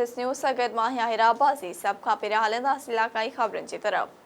SS news सां गॾु मां हिराबाज़ी सभ खां पहिरियां हलंदासीं इलाक़ाई ख़बरुनि जी तरफ़।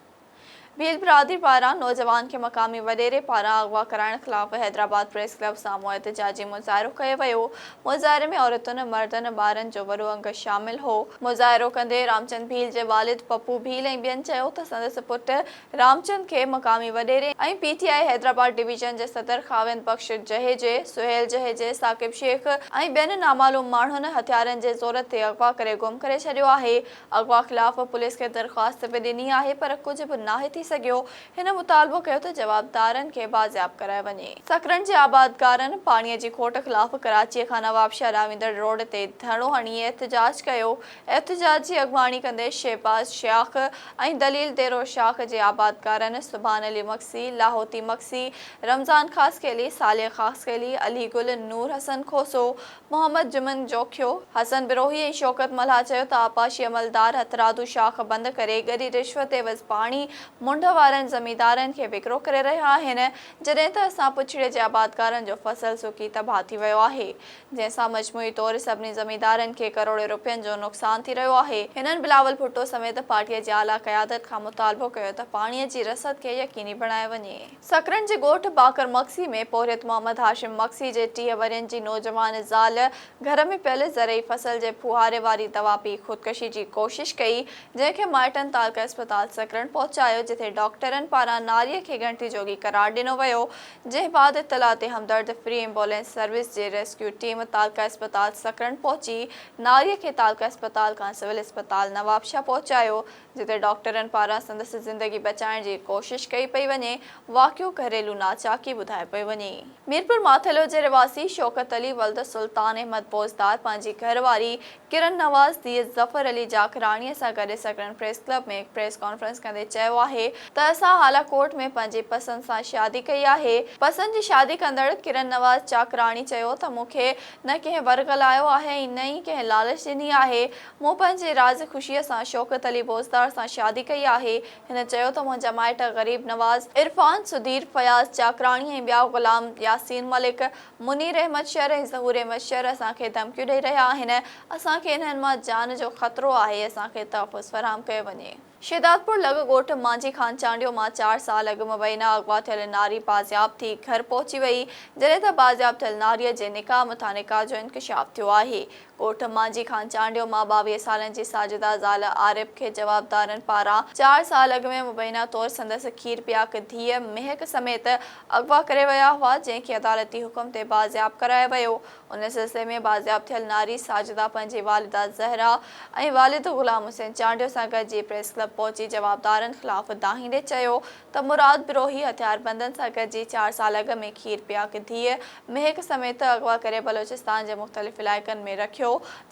भील बिरादरी पारां नौजवान के मक़ामी वडेरे पारां अगवा कराइण ख़िलाफ़ हैदराबाद प्रेस क्लब साम्हूं एहतजाजी मुज़ाहिरो कयो वियो। मुज़ाहिरे में औरतुनि, मर्दनि, ॿारनि जो वॾो अंग शामिल हो। मुज़ाहिरो कंदे रामचंद भील जे वालिद पप्पू भील ऐं ॿियनि चयो त संदसि पुटु रामचंद खे मक़ामी वडेरे ऐं पीटीआई हैदराबाद डिवीज़न जे सदर ख़ाविंद बख़्श जहेजे, सुहेल जहेजे, साकिब शेख ऐं ॿियनि नामालूम माण्हुनि हथियारनि जे ज़ोर ते अगवा करे गुम करे छॾियो आहे। अगवा ख़िलाफ़ पुलिस खे दरख़्वास्त बि ॾिनी आहे पर कुझु बि नाहे थी सघियो। हिन मुतालबो कयो त जवाबदारनि खे बाज़ियाब करायो वञे। सकरन जे आबादकारनि पाणीअ जी खोट ख़िलाफ़ कराचीअ खां नवाबशाह ॾांहुं रोड ते धरणो हणी एहतजाज कयो। एहतजाज जी अॻवानी कंदे शहबाज शाख ऐं दलील देरो शाख जे आबादकारनि सुभान अली मक्सी, लाहौती मक्सी, रमज़ान ख़ासकेली, सालिह ख़ासकेली, अली गुल, नूर हसन खोसो, मोहम्मद जुमन जोखियो, हसन बिरोही ऐं शौकत मल्हा चयो त आपाशी अमलदार हथरादू शाख बंदि करे गॾी रिश्वत एवज़ पाणी मुंड वारनि ज़मींदारनि खे विकिरो करे रहिया आहिनि, जॾहिं त असां पुछड़े जे आबादकारनि जो फसल सुकी तबाह थी वियो आहे, जंहिंसां मजमूई तौरु सभिनी ज़मींदारनि खे करोड़े रुपयनि जो नुक़सान थी रहियो आहे। हिननि बिलावल भुट्टो समेत पार्टीअ जी आला क़यादत खां मुतालबो कयो त पाणीअ जी रसद खे यकीनी बणायो वञे। सकरन जे ॻोठ बाकर मक्सी में पोरियत मोहम्मद हाशिम मक्सी जे 30 वरियनि जी नौजवान ज़ाल घर में पियल ज़रई फसल जे फुहारे वारी दवा पी ख़ुदकशी जी कोशिश कई, जंहिंखे माइटनि तालका अस्पताल सकरन पहुचायो, जिथे डॉक्टरनि पारां नारीअ खे गिणती जोगी करार ॾिनो वियो। जंहिं बाद इतला ते हमदर्द फ्री एम्बुलेंस सर्विस जे रेस्क्यू टीम तालका अस्पताल सकरन पहुची नारीअ खे तालका अस्पताल खां सिविल अस्पताल नवाबशाह पहुचायो, जिते डॉक्टरनि पारां संदसि ज़िंदगी बचाइण जी कोशिश कई पई वञे। वाक़ियो घरेलू नाचाकी ॿुधाए पई वञे। मीरपुर माथलो जे रिवासी शौकत अली वल्द सुल्तान अहमद पोज़दार पंहिंजी घरवारी किरण नवाज़ धीअ ज़फ़र अली जाखराणीअ सां गॾु सकरन प्रेस क्लब में प्रेस कॉन्फ्रेंस कंदे चयो आहे त असां हालाकोट में पंहिंजी पसंद सां शादी कई आहे। पसंद जी शादी कंदड़ किरण नवाज़ चाकराणी चयो त मूंखे न कंहिं वरगलायो आहे ऐं न ई कंहिं लालच ॾिनी आहे। मूं पंहिंजे राज़ ख़ुशीअ सां शौकत अली पोज़दार सां शादी कई आहे। हिन चयो त मुंहिंजा माइट ग़रीब नवाज़, इरफान, सुधीर, फयाज़ चाकराणी ऐं ॿिया ग़ुलाम यासीन मलिक, मुनीर अहमद शर ऐं ज़हूर अहमद शर असांखे धमकियूं ॾेई रहिया आहिनि। असांखे इन्हनि मां जान जो ख़तरो आहे, असांखे तहफ़ुज़ फ़राहम कयो वञे। शिदातपुर लॻ ॻोठ मांझी खान चांडियो मां 4 साल अॻु मुबैना अगवा थियल नारी बाज़ियाब थी घर पहुची वई, जॾहिं त बाज़ियाब थियल नारीअ जे निकाह मथां निकाह जो इंकशाफ थियो आहे। ॻोठ मांझी खान चांडियो मां 22 सालनि जी साजिदा ज़ाल आरिफ खे जवाबदारनि पारां 4 साल अॻु में मुबैना तौरु संदसि खीर पियाक धीअ महक समेत अगवा करे विया हुआ, जंहिंखे अदालती हुकुम ते बाज़ियाब करायो वियो। उन सिलसिले में बाज़ियाब थियल नारी साजिदा पंहिंजी वालिदा ज़हरा ऐं वालिद ग़ुलाम हुसैन चांडियो सां गॾिजी प्रेस क्लब पहुची जवाबदारनि ख़िलाफ़ दाहिंदे चयो त मुराद बिरोही हथियारबंदनि सां गॾिजी 4 साल अॻु में खीर पियाक धीअ महक समेत अगवा करे बलोचिस्तान जे मुख़्तलिफ़ इलाइक़नि में रखियो,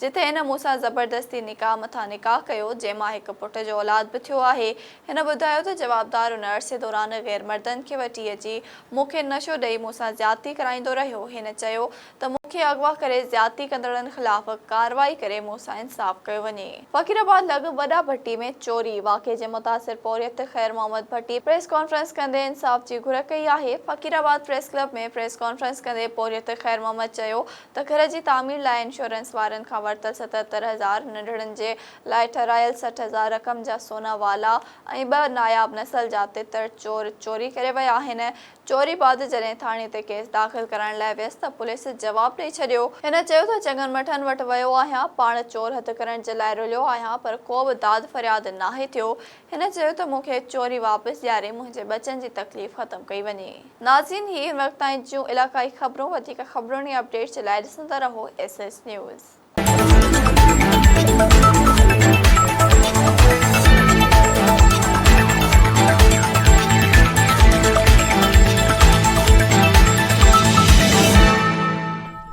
जिथे हिन मूंसां ज़बरदस्ती निकाह मथां निकाह कयो, जंहिं मां हिकु पुट जो औलाद बि थियो आहे। हिन ॿुधायो त जवाबदार उन अरसे दौरान गैर मर्दनि खे वठी अची मूंखे नशो ॾेई मूंसां ज़्यादती कराईंदो रहियो। हिन चयो त मूंखे अगवा करे ज़्यादती कंदड़नि ख़िलाफ़ कार्रवाई करे मूंसां इंसाफ़ कयो वञे। फ़कीराबाद लॻ वॾा भट्टी में चोरी वाक़े जे मुतासिर पौरियत ख़ैर मोहम्मद भट्टी प्रेस कॉन्फ्रेंस कंदे इंसाफ़ जी घुर कई आहे। फ़कीराबाद प्रेस क्लब में प्रेस कॉन्फ्रेंस कंदे पौरियत ख़ैर मोहम्मद चयो त घर जी तामीर लाइ इंश्योरेंस वारनि खां वरितल 77,000, नंढड़नि जे लाइ ठहिरायल 60,000 रक़म जा सोना वाला ऐं 2 नायाब नसल जा तितर चोरी करे विया आहिनि। चोरी बाद जॾहिं थाणे ते केस दाख़िल करण लाइ वियसि त पुलिस जवाब ॾेई छॾियो। हिन चयो त चङनि मठनि वटि वियो आहियां, पाण चोर हथ करण जे लाइ रुलियो आहियां, पर को बि दाद फरियाद नाहे थियो। हिन चयो त मूंखे चोरी वापसि ॾियारे मुंहिंजे बचनि जी तकलीफ़ ख़तमु कई वञे। नाज़रीन, ही हिन वक़्त ताईं जूं इलाक़ाई ख़बरूं। वधीक ख़बरुनि ऐं अपडेट्स जे लाइ ॾिसंदा रहो एसएस न्यूज़।